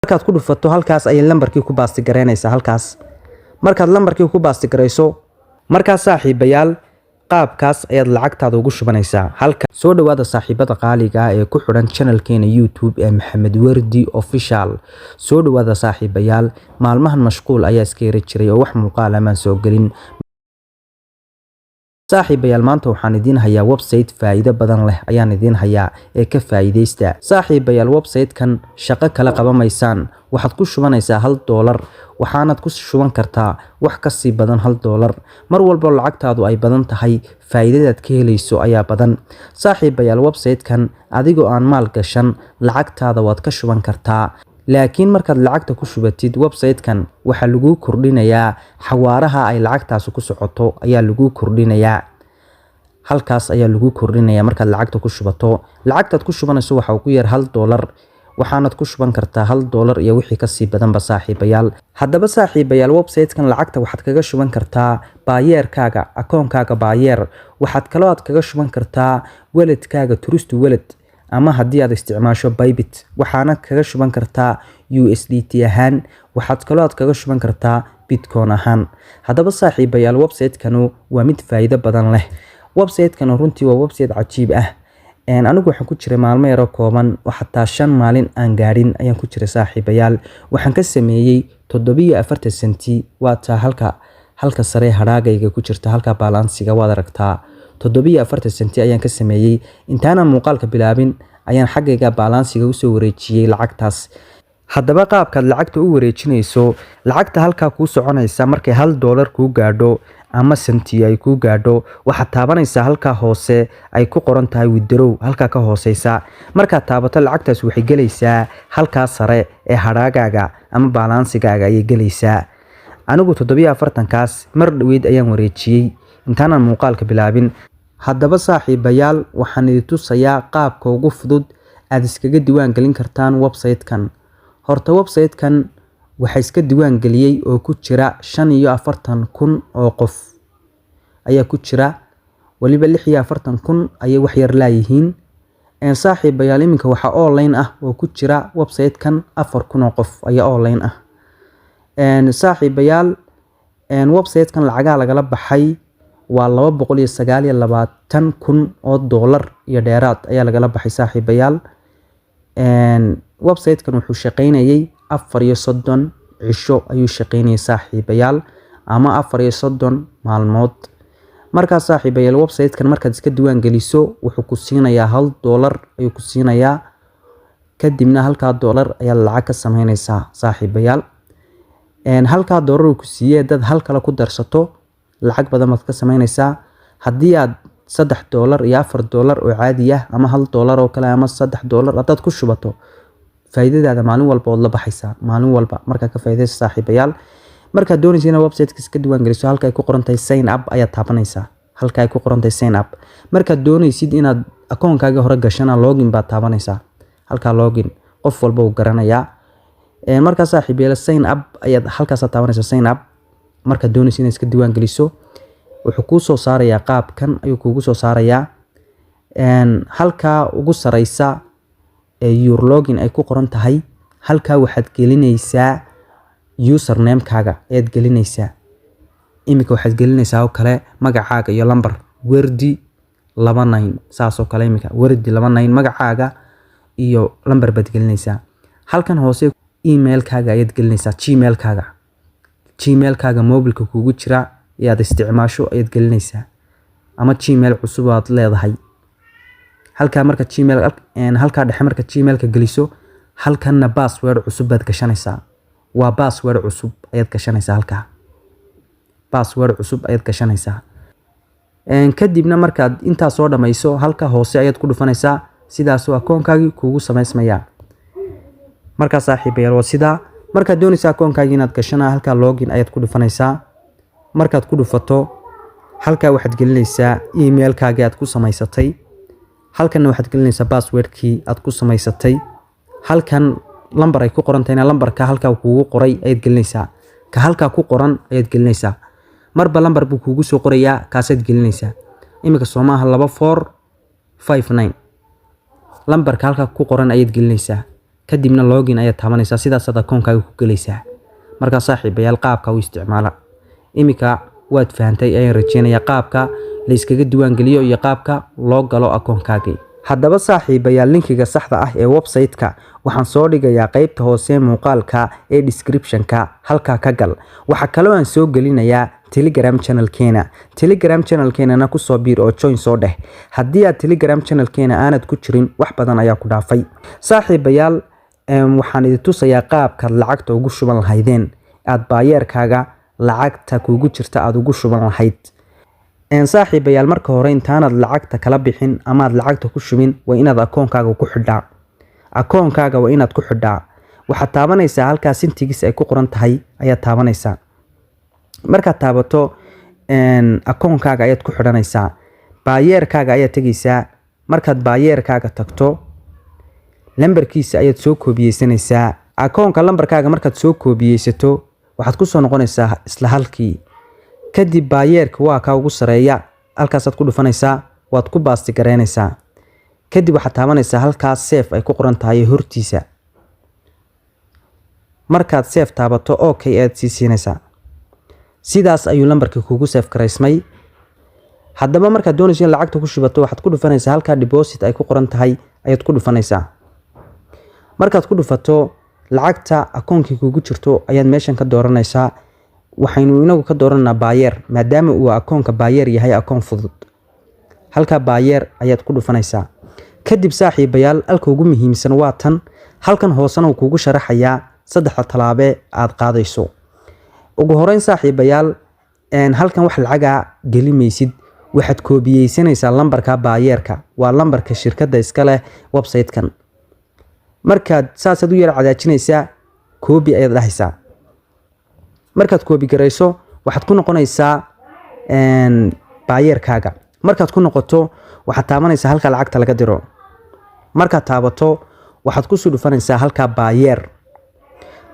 markaad ku dhufato halkaas ay lambarkii ku baasti gareynaysaa halkaas markaad lambarkii ku baasti gareyso markaas saaxiibayaal qaabkaas ayaad lacagtaada ugu shubanaysaa halka soo dhawaada saaxiibada qaaliga ah ee ku xiran channelkeena YouTube ee Maxamed Wardi Official soo dhawaada saaxiibayaal maalmahan mashquul ayaa iska yara jiray oo wax muuqaal ah ma soo galin saaxiibayaal maanta waxaan idin hayaa website faa'iido badan leh ayaan idin hayaa ee ka faa'iideysta saaxiibayaal website-kan shaqo kala qabamaysaan waxaad ku shubanaysaa $1 waxaanad ku shuban kartaa wax ka sii badan $1 mar walba lacagtaadu ay badan tahay faa'iidadaad ka helayso ayaa badan saaxiibayaal website-kan adigoo aan maal gashan lacagtaada waad ka shuban kartaa laakiin markaad lacagta ku shubatid website-kan waxa lagu kordhinayaa xawaaraha ay lacagtaas ku socoto ayaa lagu kordhinayaa halkaas ayaa lagu kordhinayaa markaad lacagta ku shubato lacagtaad ku shubanayso waxa uu ku yar $1 waxaanad ku shuban kartaa $1 iyo wixii ka sii badan ba saaxiibayaal haddaba saaxiibayaal website-kan lacagta waxaad kaga shuban kartaa baayeerkaaga akoonkaaga baayeer waxaad kaloo aad kaga shuban kartaa wallet-kaaga Trust Wallet ama haddii aad isticmaasho Bybit waxaana kaga shuban kartaa USDT ahaan waxaad kaloo aad kaga shuban kartaa Bitcoin ahaan haddaba saaxiibayaal website-kanu waa mid faa'iido badan leh website-kanu runtii waa website cajiib ah anigu waxaan ku jiray maalmo yar oo kooban xataa 5 maalin aan gaarin ayaan ku jiray saaxiibayaal waxaan ka sameeyay 47 senti waa taa halka sare haraagayga ku jirta halka balansiga waad aragtaa 47 senti ayaan ka sameeyay intaana muuqaalka bilaabin ayaan xaggayga balansiga u soo wareejiyay lacagtaas haddaba qaabkaad lacagta u wareejinayso lacagta halka ku soconaysa markay $1 ku gaadho ama senti ay ku gaadho waxa taabanaysa halka hoose ay ku qoran tahay withdraw halka ka hooseysa marka taabato lacagtaas waxay galaysaa halka sare ee haraagaaga ama balansigaaga ay galaysaa anigu 47 kaas mar dhaweed ayaan wareejiyay intaana muuqaalka bilaabin haddaba saaxiibayaal waxaan idin tusayaa qaabka ugu fudud aad iskaga diiwaan gelin kartaan website-kan horta website-kan waxa iska diiwaan galiyay oo ku jira 45,000 oo qof ayaa ku jira waliba 46,000 ayay wax yar laayihiin saaxiibayaal iminka waxa online ah oo ku jira website-kan 4,000 oo qof ayaa online ah saaxiibayaal website-kan lacagaha lagala baxay waa $229,000 oo dollar iyo dheeraad ayaa lagala baxay saaxiibayaal website-kan wuxuu shaqeynayay 34 cisho ayuu shaqeynayay saaxiibayaal ama 34 maalmood marka saaxiibayaal website-kan markaad iska diiwaan geliso wuxuu ku siinayaa $1 ayuu ku siinayaa kadibna halka $1 ayaa lacag ka sameynaysaa saaxiibayaal halka $1 uu ku siiyay dad hal kale ku darsato lacag badan baad ka sameynaysaa haddii aad $3 iyo $4 oo caadi ah ama $1 oo kale ama $3 hadaad ku shubato faa'iidadaada maalin walba oo la baxaysa maalin walba marka ka faa'iideyso saaxiibayaal marka doonaysid inaad website-ka iska diiwaan geliso halka ay ku qoran tahay sign up ayaad taabanaysaa halka ay ku qoran tahay sign up marka doonaysid inaad akoonkaaga hore gashana login baad taabanaysaa halka login qof walba uu garanayaa marka saaxiibayaal sign up ayaad halkaas taabanaysaa sign up marka doonaysid inaad iska diiwaan geliso wuxuu ku soo saarayaa qaabkan ayuu kugu soo saarayaa halka ugu sareysa your login ay ku qoran tahay halka waxaad gelinaysaa username-kaaga ayaad gelinaysaa imika waxaad gelinaysaa oo kale magacaaga iyo lambar Wardi 29 saas oo kale imika Wardi 29 magacaaga iyo lambar baad gelinaysaa halkan hoose email-kaaga ayaad gelinaysaa gmail-kaaga mobilka kugu jira ayaad isticmaasho ayaad gelinaysaa ama gmail cusub aad leedahay halka marka gmail halka dhexe marka gmail-ka geliso halkanna password cusub baad gashanaysaa waa password cusub ayaad gashanaysaa halka password cusub ayaad gashanaysaa kadibna markaad inta soo dhamayso halka hoose ayaad ku dhufanaysaa sidaas oo akoonkaagi kugu sameysmaya marka saaxiibayaal waa sida marka doonaysaa akoonkaagi inaad gashana halka login ayaad ku dhufanaysaa markaad ku dhufato halka waxaad gelinaysaa email-kaaga aad ku samaysatay halkan waxaad gelinaysaa password-kii aad ku samaysatay halkan lambar ay ku qoran tahay lambarka halka kugu qoray ayaad gelinaysaa ka halka ku qoran ayaad gelinaysaa marba lambar buu kugu soo qorayaa kaasaad gelinaysaa imika Soomaha 2459 lambarka halka ku qoran ayaad gelinaysaa kadibna login ayaa taabanaysaa sidaas aad akoonkaaga ku galaysaa marka saaxiibayaal qaabka u isticmaala imika waad fahantay ayaan rajeynayaa qaabka la iskaga diiwaan geliyo iyo qaabka loo galo akoonkaaga haddaba saaxiibayaal linkiga saxda ah ee website-ka waxaan soo dhigayaa qaybta hoose muuqaalka ee description-ka halka ka gal waxa kale oo aan soo gelinayaa Telegram channel-keena ku soo biir oo join soo dheh haddii aad Telegram channel-keena aanad ku jirin wax badan ayaa ku dhaafay saaxiibayaal waxaan idin tusayaa qaabka lacagta ugu shuban lahaydeen aad baayeerkaaga lacagta kuugu jirta aad ugu shuban lahayd saaxiibayaal marka hore intaanad lacagta kala bixin ama aad lacagta ku shubin waa inaad akoonkaaga ku xidhaa waxaad taabanaysaa halkaa sintigiis ay ku qoran tahay ayaad taabanaysaa markaad taabato akoonkaaga ayaad ku xidhanaysaa baayeerkaaga ayaad tegaysaa markaad baayeerkaaga tagto lambarkiisa ayaad soo koobiyeysanaysaa akoonka lambarkaaga markaad soo koobiyeysato waxaad ku soo noqonaysaa isla halkii kadib baayeerka waa ka ugu sareeya halkaasaad ku dhufanaysaa waad ku baasti gareynaysaa kadib waxaad taabanaysaa halkaas safe ay ku qoran tahay hortiisa markaad safe taabato okay aad sii siinaysaa sidaas ayuu lambarka kuugu safe gareysmay haddaba markaad doonayso in lacagta ku shubato waxaad ku dhufanaysaa halka deposit ay ku qoran tahay ayaad ku dhufanaysaa markaad ku dhufato lacagta akoonkii kuugu jirto ayaad meeshan ka dooranaysaa waxaynu inagu ka dooranaa baayeer maadaama uu akoonka baayeer yahay akoon fudud halka baayeer ayaad ku dhufanaysaa kadib saaxiibayaal halka ugu muhiimsan waa tan halkan hoosena uu kuugu sharaxayaa saddexda talaabe aad qaadayso ugu horeyn saaxiibayaal halkan wax lacaga gelimaysid waxaad koobiyeysanaysaa lambarka baayeerka waa lambarka shirkadda iska leh website-kan markaad saasaad u yar cadaajinaysaa koobi ayaad dhahaysaa markaad koobi garayso waxaad ku noqonaysaa baayeerkaaga markaad ku noqoto waxaad taabanaysaa halka lacagta laga diro markaad taabato waxaad ku soo dhufanaysaa halka baayeer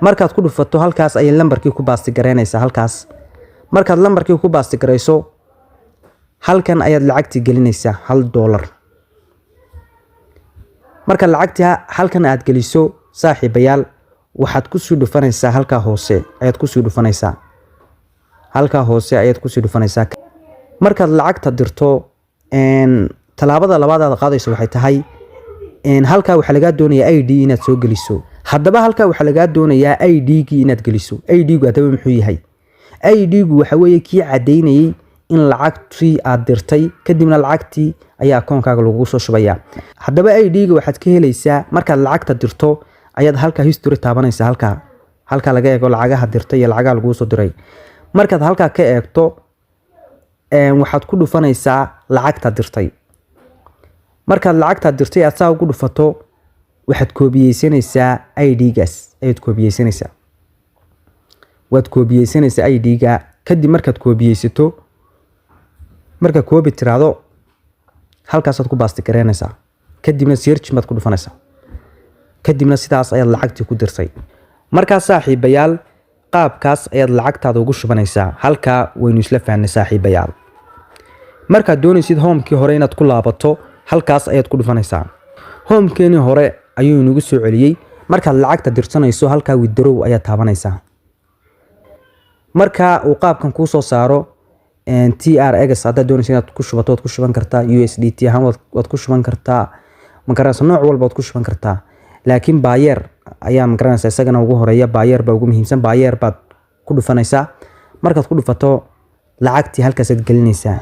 markaad ku dhufato halkaas ay lambarkii ku baasti gareynaysaa halkaas markaad lambarkii ku baasti garayso halkan ayaad lacagtii gelinaysaa $1 marka lacagta halkan aad geliso saaxiibayaal waxaad ku soo dhufanaysaa halka hoose ayaad ku soo dhufanaysaa markaad lacagta dirto talaabada labaad aad qaadayso waxay tahay halka waxa laga doonayaa ID inaad soo geliso haddaba halka waxa laga doonayaa ID-gi inaad geliso ID-gu hadaba muxuu yahay ID-gu waxa weeye kii cadeynayay in lacagtii aad dirtay kadibna lacagtii ayaa akoonkaaga lagu soo shubayaa haddaba ID-ga waxaad ka helaysaa markaad lacagta dirto ayaad halka history taabanaysaa halka laga eego lacagaha dirtay iyo lacagaha lagu soo diray markaad halka ka eegto waxaad ku dhufanaysaa lacagta dirtay markaad lacagta dirtay aad saa ugu dhufato waxaad koobiyeysanaysaa ID-gaas ayaad koobiyeysanaysaa waad koobiyeysanaysaa ID-ga kadib markaad koobiyeysato marka koobi tiraado halkaasaad ku baasti gareynaysaa kadibna search baad ku dhufanaysaa kadibna sidaas ayaad lacagtii ku dirtay markaa saaxiibayaal qaabkaas ayaad lacagtaada ugu shubanaysaa halka waynu isla fahnay saaxiibayaal markaad doonaysid homekii hore inaad ku laabato halkaas ayaad ku dhufanaysaa homekeenii hore ayuu inagu soo celiyey markaad lacagta dirsanayso halka withdraw ayaad taabanaysaa marka uu qaabkan kuu soo saaro TRX haddaad doonaysid inaad ku shubato waad ku shuban kartaa USDT ahaan waad ku shuban kartaa magaranaysa nooc walba waad ku shuban kartaa laakiin baayeer ayaa magaranaysa isagana ugu horeeya baayeer baa ugu muhiimsan baayeer baad ku dhufanaysaa markaad ku dhufato lacagtii halkaasaad gelinaysaa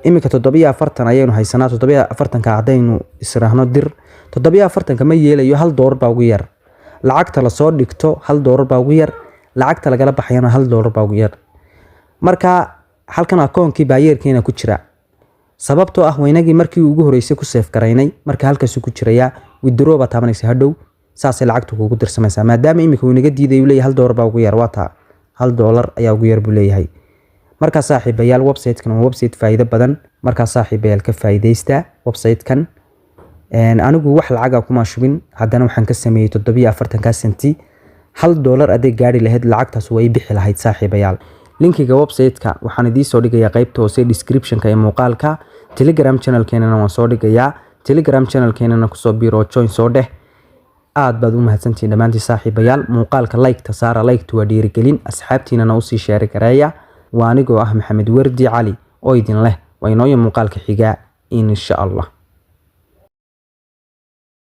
imika 740 ayaynu haysanaa 740ka haddaynu israahno dir 740ka ma yeelayo $1 baa ugu yar lacagta la soo dhigto $1 baa ugu yar lacagta lagala baxayana $1 baa ugu yar marka halkan akoonkii baayeerkeena ku jira sababtoo ah waynagii markii ugu horeysay ku safe gareynay marka halkaas ku jiraya withdraw ba taabanaysa hadhow saas lacagtu kugu dirsamaysaa maadaama imika uu naga diiday uu leeyahay $1 baa ugu yar waata $1 ayaa ugu yar buu leeyahay marka saaxiibayaal website-kan waa website faa'iido badan marka saaxiibayaal ka faa'iideysta website-kan anigu wax lacag kuma shubin haddana waxaan ka sameeyay 47 senti $1 adeeg gaari lahayd lacagtaas way bixi lahayd saaxiibayaal linkiga website-ka waxaan idin soo dhigayaa qaybta hoose description-ka ee muuqaalka Telegram channel-keenana waan soo dhigayaa Telegram channel-keenana ku soo biiro join soo dheh aad baad u mahadsantihiin dhammaantiin saaxiibayaal. Muuqaalka like-ta saara, like-tu waa dhiirigelin, asxaabtiinana u sii share gareeya. Waa anigoo ah Maxamed Wardi Cali oo idin leh waa inoo muuqaalka xiga insha Allah.